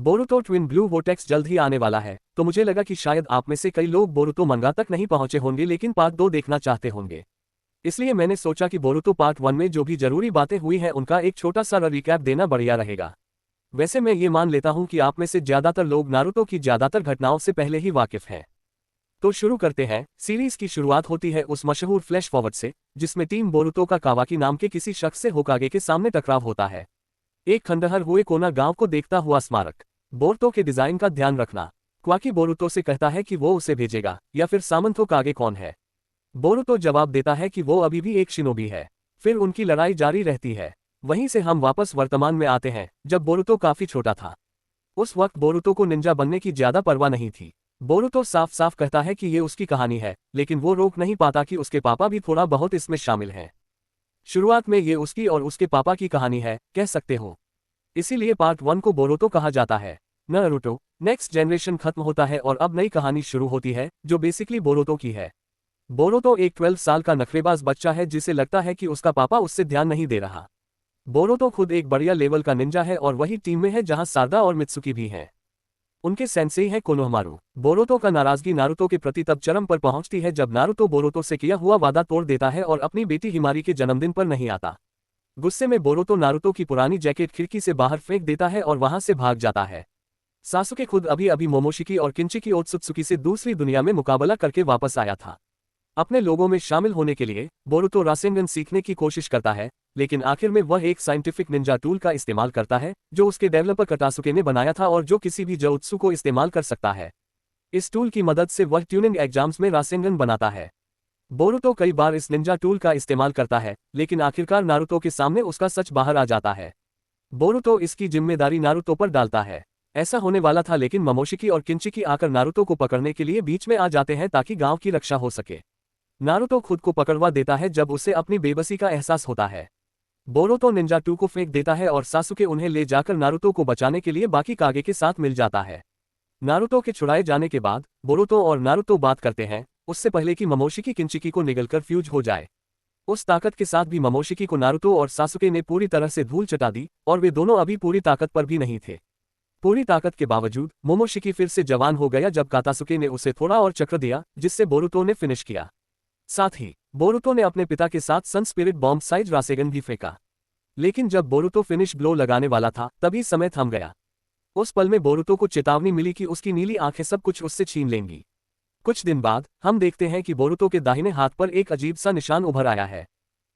Boruto twin blue vortex जल्द ही आने वाला है, तो मुझे लगा कि शायद आप में से कई लोग बोरुतो मंगा तक नहीं पहुंचे होंगे लेकिन पार्ट 2 देखना चाहते होंगे। इसलिए मैंने सोचा कि बोरुतो पार्ट 1 में जो भी जरूरी बातें हुई हैं उनका एक छोटा सा रिकैप देना बढ़िया रहेगा। वैसे मैं ये मान लेता हूं कि आप में से ज्यादातर लोग नारुतो की ज्यादातर घटनाओं से पहले ही वाकिफ हैं। तो शुरू करते हैं। सीरीज की शुरुआत होती है उस मशहूर फ्लैश फॉरवर्ड से जिसमें टीम बोरुतो का कावाकी नाम के किसी शख्स से होकागे के सामने टकराव होता है। एक खंडहर हुए कोना गांव को देखता हुआ स्मारक। बोरुतो के डिजाइन का ध्यान रखना। क्वाकी बोरुतो से कहता है कि वो उसे भेजेगा, या फिर सामंत होकागे कौन है। बोरुतो जवाब देता है कि वो अभी भी एक शिनोबी है। फिर उनकी लड़ाई जारी रहती है। वहीं से हम वापस वर्तमान में आते हैं, जब बोरुतो काफी छोटा था। उस वक्त बोरुतो को निंजा बनने की ज्यादा परवाह नहीं थी। बोरुतो साफ साफ कहता है कि ये उसकी कहानी है, लेकिन वो रोक नहीं पाता कि उसके पापा भी थोड़ा बहुत इसमें शामिल हैं। शुरुआत में ये उसकी और उसके पापा की कहानी है, कह सकते हो। इसीलिए पार्ट 1 को बोरुतो कहा जाता है। नारुतो नेक्स्ट जनरेशन खत्म होता है और अब नई कहानी शुरू होती है, जो बेसिकली बोरुतो की है। बोरुतो एक 12 साल का नखरेबाज बच्चा है जिसे लगता है कि उसका पापा उससे ध्यान नहीं दे रहा। बोरुतो खुद एक बढ़िया लेवल का निंजा है और वही टीम में है जहां सारदा और मित्सुकी भी हैं। उनके सेंसेई है कोनोहमारू। बोरुतो का नाराजगी नारुतो के प्रति तब चरम पर पहुंचती है जब नारुतो बोरुतो से किया हुआ वादा तोड़ देता है और अपनी बेटी हिमारी के जन्मदिन पर नहीं आता। गुस्से में बोरुतो नारुतो की पुरानी जैकेट खिड़की से बाहर फेंक देता है और वहां से भाग जाता है। सासुके खुद अभी अभी मोमोशिकी और किंचिकी ओत्सुत्सुकी से दूसरी दुनिया में मुकाबला करके वापस आया था। अपने लोगों में शामिल होने के लिए बोरुतो रासेंगन सीखने की कोशिश करता है, लेकिन आखिर में वह एक साइंटिफिक निंजा टूल का इस्तेमाल करता है जो उसके डेवलपर कटासुके ने बनाया था और जो किसी भी जोत्सु को इस्तेमाल कर सकता है। इस टूल की मदद से वह ट्यूनिंग एग्जाम्स में रासेंगन बनाता है। बोरुतो कई बार इस निंजा टूल का इस्तेमाल करता है, लेकिन आखिरकार नारुतो के सामने उसका सच बाहर आ जाता है। बोरुतो इसकी जिम्मेदारी नारुतो पर डालता है। ऐसा होने वाला था, लेकिन मोमोशिकी और किंचिकी आकर नारुतो को पकड़ने के लिए बीच में आ जाते हैं ताकि गांव की रक्षा हो सके। नारुतो खुद को पकड़वा देता है जब उसे अपनी बेबसी का एहसास होता है। बोरुतो निंजा 2 को फेंक देता है और सासुके उन्हें ले जाकर नारुतो को बचाने के लिए बाकी कागे के साथ मिल जाता है। नारुतो के छुड़ाए जाने के बाद बोरुतो और नारुतो बात करते हैं, उससे पहले कि मोमोशिकी किंचिकी को निगलकर फ्यूज हो जाए। उस ताकत के साथ भी मोमोशिकी को नारुतो और सासुके ने पूरी तरह से धूल चटा दी और वे दोनों अभी पूरी ताकत पर भी नहीं थे। पूरी ताकत के बावजूद मोमोशिकी फिर से जवान हो गया जब कातासुके ने उसे थोड़ा और चक्र दिया, जिससे बोरुतो ने फिनिश किया। साथ ही बोरुतो ने अपने पिता के साथ सन स्पिरिट बॉम्ब साइज रासेगन भी फेंका। लेकिन जब बोरुतो फिनिश ब्लो लगाने वाला था तभी समय थम गया। उस पल में बोरुतो को चेतावनी मिली कि उसकी नीली आंखें सब कुछ उससे छीन लेंगी। कुछ दिन बाद हम देखते हैं कि बोरुतो के दाहिने हाथ पर एक अजीब सा निशान उभर आया है।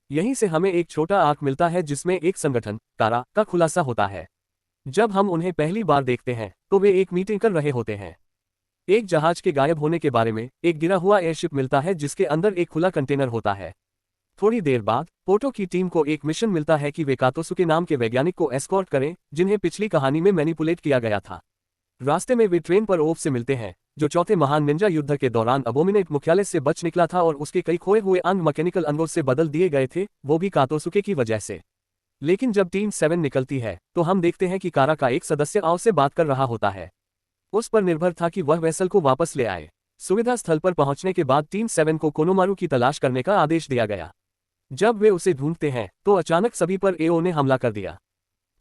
यहीं से हमें एक छोटा आर्क मिलता है जिसमें एक संगठन कारा का खुलासा होता है। जब हम उन्हें पहली बार देखते हैं तो वे एक मीटिंग कर रहे होते हैं। एक जहाज के गायब होने के बारे में एक गिरा हुआ एयरशिप मिलता है जिसके अंदर एक खुला कंटेनर होता है। थोड़ी देर बाद पोटो की टीम को एक मिशन मिलता है कि वे कातोसुके नाम के वैज्ञानिक को एस्कॉर्ट करें, जिन्हें पिछली कहानी में मैनिपुलेट किया गया था। रास्ते में वे ट्रेन पर ओफ से मिलते हैं, जो चौथे महान निंजा युद्ध के दौरान अबोमिनेट मुख्यालय से बच निकला था और उसके कई खोए हुए अंग मैकेनिकल अंगों से बदल दिए गए थे, वो भी कातोसुके की वजह से। लेकिन जब टीम 7 निकलती है तो हम देखते हैं कि कारा का एक सदस्य आओ से बात कर रहा होता है। उस पर निर्भर था कि वह वेसल को वापस ले आए। सुविधा स्थल पर पहुंचने के बाद टीम 7 को कोनोमारू की तलाश करने का आदेश दिया गया। जब वे उसे ढूंढते हैं तो अचानक सभी पर एओ ने हमला कर दिया।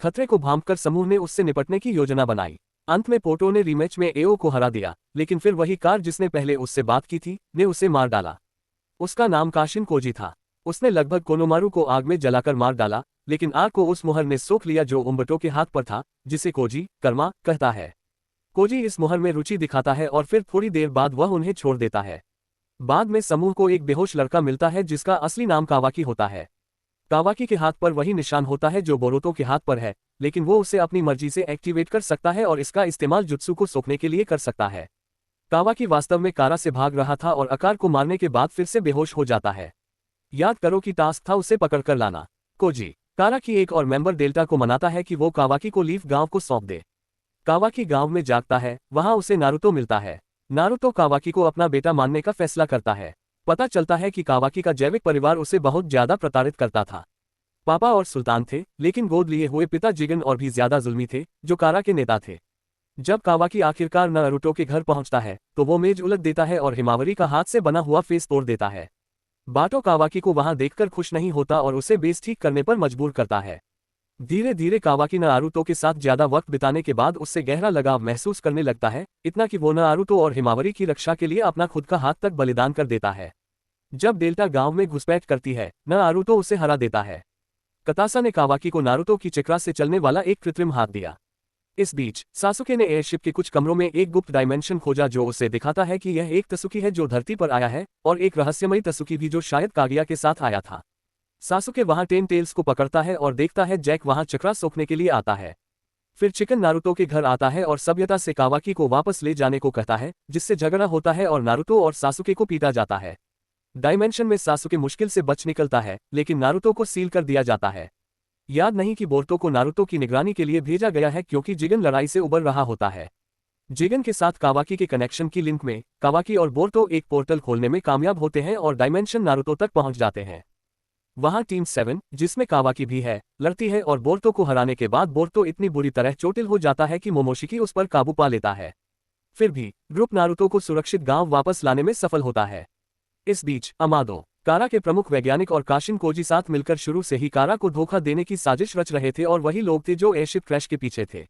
खतरे को भांपकर समूह ने उससे निपटने की योजना बनाई। अंत में पोटो ने रीमैच में एओ को हरा दिया, लेकिन फिर वही कार जिसने पहले उससे बात की थी ने उसे मार डाला। उसका नाम काशिन कोजी था। उसने लगभग कोनोमारू को आग में जलाकर मार डाला, लेकिन आग को उस मुहर ने सोख लिया जो उम्बटो के हाथ पर था, जिसे कोजी कर्मा कहता है। कोजी इस मुहर में रुचि दिखाता है और फिर थोड़ी देर बाद वह उन्हें छोड़ देता है। बाद में समूह को एक बेहोश लड़का मिलता है जिसका असली नाम कावाकी होता है। कावाकी के हाथ पर वही निशान होता है जो बोरुतो के हाथ पर है, लेकिन वो उसे अपनी मर्जी से एक्टिवेट कर सकता है और इसका इस्तेमाल जुत्सु को सोखने के लिए कर सकता है। कावाकी वास्तव में कारा से भाग रहा था और आकार को मारने के बाद फिर से बेहोश हो जाता है। याद करो कि टास्क था उसे पकड़कर लाना। कोजी कारा की एक और मेंबर डेल्टा को मनाता है कि वो कावाकी को लीफ गांव को सौंप दे। कावाकी गांव में जागता है, वहां उसे नारुतो मिलता है। नारुतो कावाकी को अपना बेटा मानने का फैसला करता है। पता चलता है कि कावाकी का जैविक परिवार उसे बहुत ज्यादा प्रताड़ित करता था। पापा और सुल्तान थे, लेकिन गोद लिए हुए पिता जिगन और भी ज्यादा जुल्मी थे, जो कारा के नेता थे। जब कावाकी आखिरकार नारुतो के घर पहुंचता है तो वो मेज उलट देता है और हिमावरी का हाथ से बना हुआ फेस तोड़ देता है। बाटो कावाकी को वहां देखकर खुश नहीं होता और उसे बेस ठीक करने पर मजबूर करता है। धीरे धीरे कावाकी नारुतो के साथ ज्यादा वक्त बिताने के बाद उससे गहरा लगाव महसूस करने लगता है, इतना कि वो नारुतो और हिमावरी की रक्षा के लिए अपना खुद का हाथ तक बलिदान कर देता है। जब डेल्टा गांव में घुसपैठ करती है, नारुतो उसे हरा देता है। कतासा ने कावाकी को नारुतो की चक्रा से चलने वाला एक कृत्रिम हाथ दिया। इस बीच सासुके ने एयरशिप के कुछ कमरों में एक गुप्त डायमेंशन खोजा जो उसे दिखाता है कि यह एक तसुकी है जो धरती पर आया है, और एक रहस्यमयी तसुकी भी जो शायद कागिया के साथ आया था। सासुके वहां टेन टेल्स को पकड़ता है और देखता है जैक वहां चक्रा सोखने के लिए आता है। फिर चिकन नारुतो के घर आता है और सभ्यता से कावाकी को वापस ले जाने को कहता है, जिससे झगड़ा होता है और नारुतो और सासुके को पीटा जाता है। डायमेंशन में सासुके मुश्किल से बच निकलता है, लेकिन नारुतो को सील कर दिया जाता है। याद नहीं कि बोरुतो को नारुतो की निगरानी के लिए भेजा गया है क्योंकि जिगन लड़ाई से उबर रहा होता है। जिगन के साथ कावाकी के कनेक्शन की लिंक में कावाकी और बोरुतो एक पोर्टल खोलने में कामयाब होते हैं और डायमेंशन नारुतो तक पहुंच जाते हैं। वहां टीम 7, जिसमें कावाकी भी है, लड़ती है और बोरुतो को हराने के बाद बोरुतो इतनी बुरी तरह चोटिल हो जाता है कि मोमोशिकी उस पर काबू पा लेता है। फिर भी ग्रुप नारुतो को सुरक्षित गांव वापस लाने में सफल होता है। इस बीच अमादो, कारा के प्रमुख वैज्ञानिक और काशिन कोजी साथ मिलकर शुरू से ही कारा को धोखा देने की साजिश रच रहे थे और वही लोग थे जो एयरशिप क्रैश के पीछे थे।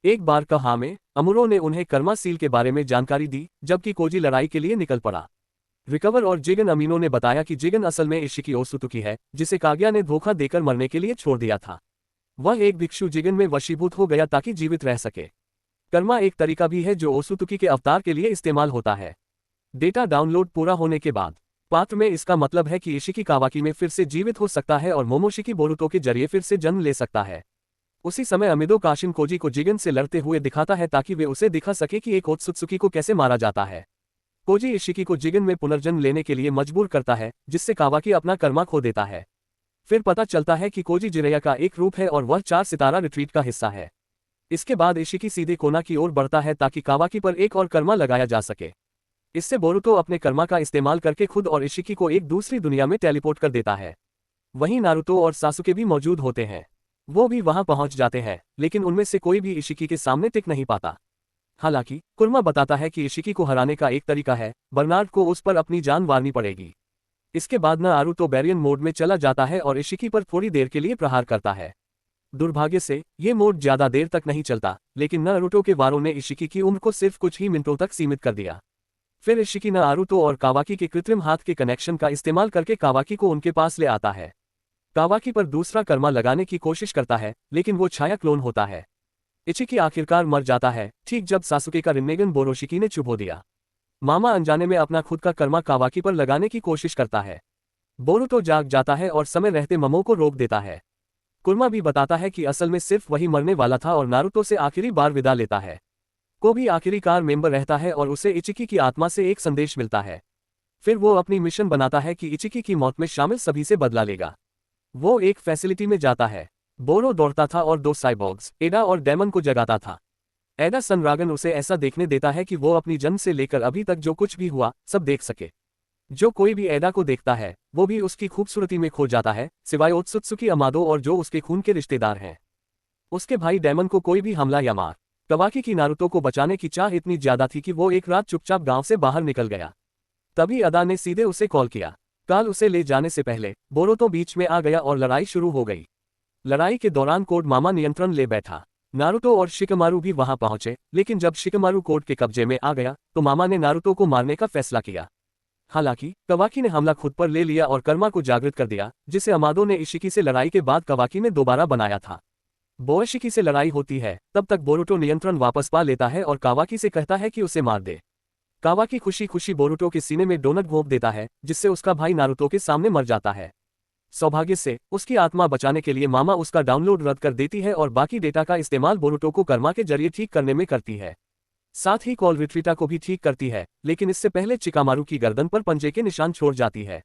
एक बार कहा में अमुरो ने उन्हें कर्मा सील के बारे में जानकारी दी, जबकि कोजी लड़ाई के लिए निकल पड़ा। रिकवर और जिगन अमीनो ने बताया कि जिगन असल में इशिकी ओसुतुकी है, जिसे कागिया ने धोखा देकर मरने के लिए छोड़ दिया था। वह एक भिक्षु जिगन में वशीभूत हो गया ताकि जीवित रह सके। कर्मा एक तरीका भी है जो ओसुतुकी के अवतार के लिए इस्तेमाल होता है। डेटा डाउनलोड पूरा होने के बाद पात्र में इसका मतलब है कि इशिकी कावाकी में फिर से जीवित हो सकता है और मोमोशिकी बोरुतो के जरिए फिर से जन्म ले सकता है। उसी समय अमिदो काशिन कोजी को जिगन से लड़ते हुए दिखाता है ताकि वे उसे दिखा सके कि एक ओत्सुत्सुकी को कैसे मारा जाता है। कोजी इशिकी को जिगन में पुनर्जन्म लेने के लिए मजबूर करता है, जिससे कावाकी अपना कर्मा खो देता है। फिर पता चलता है कि कोजी जिरेया का एक रूप है और वह 4 सितारा रिट्रीट का हिस्सा है। इसके बाद इशिकी सीधे कोना की ओर बढ़ता है ताकि कावाकी पर एक और कर्मा लगाया जा सके। इससे बोरुतो अपने कर्मा का इस्तेमाल करके खुद और इशिकी को एक दूसरी दुनिया में टेलीपोर्ट कर देता है। वहीं नारुतो और सासुके भी मौजूद होते हैं। वो भी वहां पहुंच जाते हैं, लेकिन उनमें से कोई भी इशिकी के सामने टिक नहीं पाता। हालांकि कुर्मा बताता है कि इशिकी को हराने का एक तरीका है, बर्नार्ड को उस पर अपनी जान वारनी पड़ेगी। इसके बाद नारुतो बैरियन मोड में चला जाता है और इशिकी पर थोड़ी देर के लिए प्रहार करता है। दुर्भाग्य से ये मोड ज्यादा देर तक नहीं चलता, लेकिन नारुतो के वारों ने इशिकी की उम्र को सिर्फ कुछ ही मिनटों तक सीमित कर दिया। फिर इशिकी नारुतो और कावाकी के कृत्रिम हाथ के कनेक्शन का इस्तेमाल करके कावाकी को उनके पास ले आता है। कावाकी पर दूसरा कर्मा लगाने की कोशिश करता है, लेकिन वो छाया क्लोन होता है। इशिकी आखिरकार मर जाता है, ठीक जब सासुके का रिन्नेगन बोरोशिकी ने चुभो दिया। मामा अनजाने में अपना खुद का कर्मा कावाकी पर लगाने की कोशिश करता है। बोरुतो जाग जाता है और समय रहते ममो को रोक देता है। कुर्मा भी बताता है कि असल में सिर्फ वही मरने वाला था और नारुतो से आखिरी बार विदा लेता है। को भी आखिरीकार मेंबर रहता है और उसे इचिकी की आत्मा से एक संदेश मिलता है। फिर वो अपनी मिशन बनाता है कि इचिकी की मौत में शामिल सभी से बदला लेगा। वो एक फैसिलिटी में जाता है। बोरो दौड़ता था और 2 साइबॉर्ग्स, एडा और डेमन को जगाता था। एडा सनरागन उसे ऐसा देखने देता है कि वो अपनी जन्म से लेकर अभी तक जो कुछ भी हुआ सब देख सके। जो कोई भी एडा को देखता है वो भी उसकी खूबसूरती में खो जाता है, सिवाय ओत्सुत्सुकी अमादो और जो उसके खून के रिश्तेदार हैं। उसके भाई डेमन को कोई भी हमला या मार। कावाकी की नारुतो को बचाने की चाह इतनी ज्यादा थी कि वो एक रात चुपचाप गांव से बाहर निकल गया। तभी अदा ने सीधे उसे कॉल किया। काल उसे ले जाने से पहले बोरुतो बीच में आ गया और लड़ाई शुरू हो गई। लड़ाई के दौरान कोड मामा नियंत्रण ले बैठा। नारुतो और शिकमारू भी वहां पहुंचे, लेकिन जब शिकमारू कोड के कब्जे में आ गया तो मामा ने नारुतो को मारने का फैसला किया। हालांकि कावाकी ने हमला खुद पर ले लिया और कर्मा को जागृत कर दिया, जिसे अमादो ने इशिकी से लड़ाई के बाद कावाकी में दोबारा बनाया था। बोएशिकी से लड़ाई होती है, तब तक बोरुतो नियंत्रण वापस पा लेता है और कावाकी से कहता है कि उसे मार दे। कावाकी खुशी खुशी बोरुतो के सीने में डोनट घोंप देता है, जिससे उसका भाई नारुतो के सामने मर जाता है। सौभाग्य से उसकी आत्मा बचाने के लिए मामा उसका डाउनलोड रद्द कर देती है और बाकी डेटा का इस्तेमाल बोरुतो को कर्मा के जरिए ठीक करने में करती है। साथ ही कॉल रिट्रीटा को भी ठीक करती है, लेकिन इससे पहले चिकामारू की गर्दन पर पंजे के निशान छोड़ जाती है।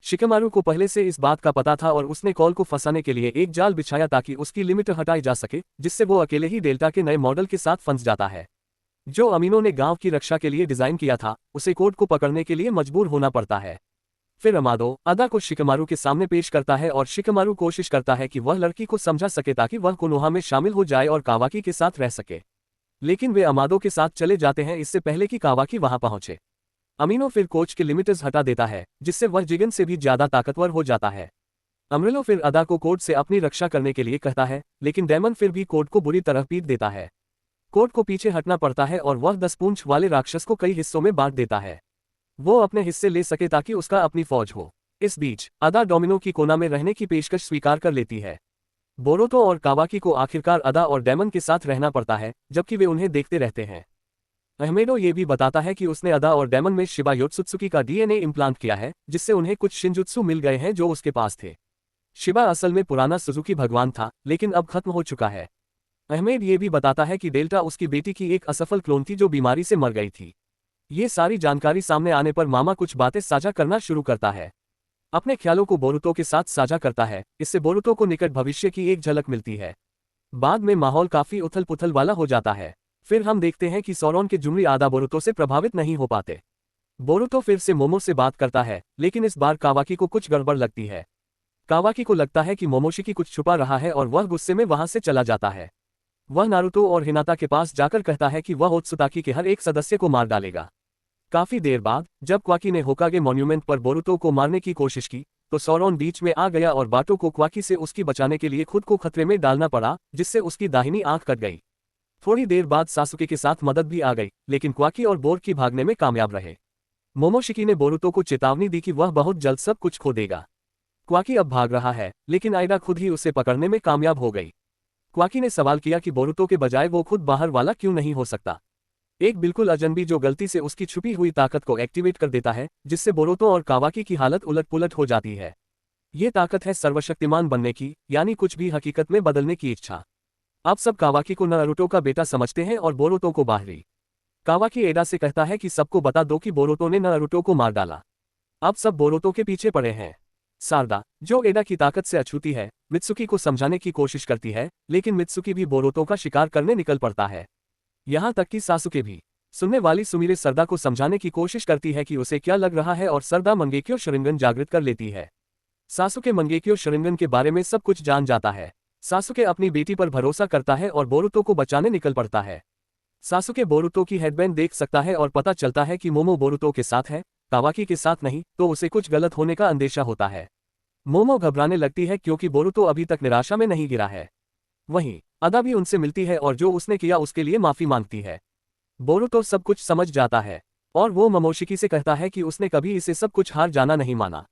शिकमारू को पहले से इस बात का पता था और उसने कॉल को फंसाने के लिए एक जाल बिछाया ताकि उसकी लिमिट हटाई जा सके, जिससे वो अकेले ही डेल्टा के नए मॉडल के साथ फंस जाता है। जो अमीनो ने गांव की रक्षा के लिए डिजाइन किया था, उसे कोड को पकड़ने के लिए मजबूर होना पड़ता है। फिर अमादो अदा को शिकमारू के सामने पेश करता है और शिकमारू कोशिश करता है कि वह लड़की को समझा सके ताकि वह कोनोहा में शामिल हो जाए और कावाकी के साथ रह सके, लेकिन वे अमादो के साथ चले जाते हैं इससे पहले कि कावाकी वहां पहुंचे। अमीनो फिर कोच के लिमिटर्स हटा देता है, जिससे वह जिगन से भी ज्यादा ताकतवर हो जाता है। अमरेलो फिर अदा को कोर्ट से अपनी रक्षा करने के लिए कहता है, लेकिन डेमन फिर भी कोर्ट को बुरी तरह पीट देता है। कोर्ट को पीछे हटना पड़ता है और वह 10 पूंछ वाले राक्षस को कई हिस्सों में बांट देता है। वो अपने हिस्से ले सके ताकि उसका अपनी फौज हो। इस बीच अदा डोमिनो की कोना में रहने की पेशकश स्वीकार कर लेती है। बोरुतो और कावाकी को आखिरकार अदा और डेमन के साथ रहना पड़ता है, जबकि वे उन्हें देखते रहते हैं। अहमेडो ये भी बताता है कि उसने अदा और डेमन में शिबा योत्सुत्सुकी का डीएनए इम्प्लांट किया है, जिससे उन्हें कुछ शिनजुत्सु मिल गए हैं जो उसके पास थे। शिबा असल में पुराना सुजुकी भगवान था, लेकिन अब खत्म हो चुका है। अहमेद ये भी बताता है कि डेल्टा उसकी बेटी की एक असफल क्लोन थी जो बीमारी से मर गई थी। ये सारी जानकारी सामने आने पर मामा कुछ बातें साझा करना शुरू करता है। अपने ख्यालों को बोरुतो के साथ साझा करता है, इससे बोरुतो को निकट भविष्य की एक झलक मिलती है। बाद में माहौल काफी उथल पुथल वाला हो जाता है। फिर हम देखते हैं कि सौरोन के जुमरी आदा बोरुतो से प्रभावित नहीं हो पाते। बोरुतो फिर से मोमो से बात करता है, लेकिन इस बार कावाकी को कुछ गड़बड़ लगती है। कावाकी को लगता है कि मोमोशिकी कुछ छुपा रहा है और वह गुस्से में वहां से चला जाता है। वह नारुतो और हिनाता के पास जाकर कहता है कि वह ओत्सुताकी के हर एक सदस्य को मार डालेगा। काफी देर बाद जब क्वाकी ने होकागे मॉन्यूमेंट पर बोरुतो को मारने की कोशिश की, तो सौरोन बीच में आ गया और बाटो को क्वाकी से उसकी बचाने के लिए खुद को खतरे में डालना पड़ा, जिससे उसकी दाहिनी आंख कट गई। थोड़ी देर बाद सासुके के साथ मदद भी आ गई, लेकिन क्वाकी और बोर्की भागने में कामयाब रहे। मोमोशिकी ने बोरुतो को चेतावनी दी कि वह बहुत जल्द सब कुछ खो देगा। क्वाकी अब भाग रहा है, लेकिन आइडा खुद ही उसे पकड़ने में कामयाब हो गई। क्वाकी ने सवाल किया कि बोरुतो के बजाय वो खुद बाहर वाला क्यों नहीं हो सकता, एक बिल्कुल अजनबी जो गलती से उसकी छुपी हुई ताकत को एक्टिवेट कर देता है, जिससे बोरुतो और कावाकी की हालत उलट-पुलट हो जाती है। ये ताकत है सर्वशक्तिमान बनने की, यानी कुछ भी हकीकत में बदलने की इच्छा। अब सब कावाकी को नारुतो का बेटा समझते हैं और बोरुतो को बाहरी। कावाकी एडा से कहता है कि सबको बता दो कि बोरुतो ने नारुतो को मार डाला। अब सब बोरुतो के पीछे पड़े हैं। सारदा, जो एडा की ताकत से अछूती है, मित्सुकी को समझाने की कोशिश करती है, लेकिन मित्सुकी भी बोरुतो का शिकार करने निकल पड़ता है। यहाँ तक कि सासुके भी। सुनने वाली सुमिरे सरदा को समझाने की कोशिश करती है कि उसे क्या लग रहा है और सरदा मंगेक्यो शरिंगन जागृत कर लेती है। सासुके मंगेक्यो शरिंगन के बारे में सब कुछ जान जाता है। सासुके अपनी बेटी पर भरोसा करता है और बोरुतो को बचाने निकल पड़ता है। सासुके बोरुतो की हेडबैंड देख सकता है और पता चलता है कि मोमो बोरुतो के साथ है, कावाकी के साथ नहीं, तो उसे कुछ गलत होने का अंदेशा होता है। मोमो घबराने लगती है क्योंकि बोरुतो अभी तक निराशा में नहीं गिरा है। वहीं अदा भी उनसे मिलती है और जो उसने किया उसके लिए माफी मांगती है। बोरुतो सब कुछ समझ जाता है और वो मोमोशिकी से कहता है कि उसने कभी इसे सब कुछ हार जाना नहीं माना।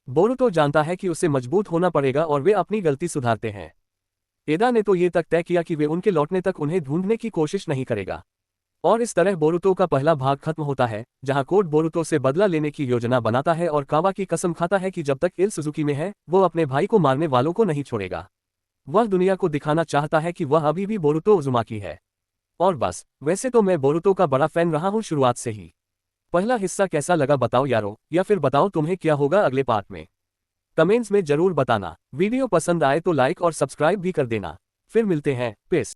बोरुतो जानता है कि उसे मजबूत होना पड़ेगा और वे अपनी गलती सुधारते हैं। एदा ने तो ये तक तय किया कि वे उनके लौटने तक उन्हें ढूंढने की कोशिश नहीं करेगा। और इस तरह बोरुतो का पहला भाग खत्म होता है, जहां कोड बोरुतो से बदला लेने की योजना बनाता है और कावा की कसम खाता है कि जब तक इल सुजुकी में है, वो अपने भाई को मारने वालों को नहीं छोड़ेगा। वह दुनिया को दिखाना चाहता है कि वह अभी भी बोरुतो उजुमाकी है। और बस, वैसे तो मैं बोरुतो का बड़ा फैन रहा हूं शुरुआत से ही। पहला हिस्सा कैसा लगा बताओ यारो, या फिर बताओ तुम्हें क्या होगा अगले पार्ट में। कमेंट्स में जरूर बताना। वीडियो पसंद आए तो लाइक और सब्सक्राइब भी कर देना। फिर मिलते हैं, पीस।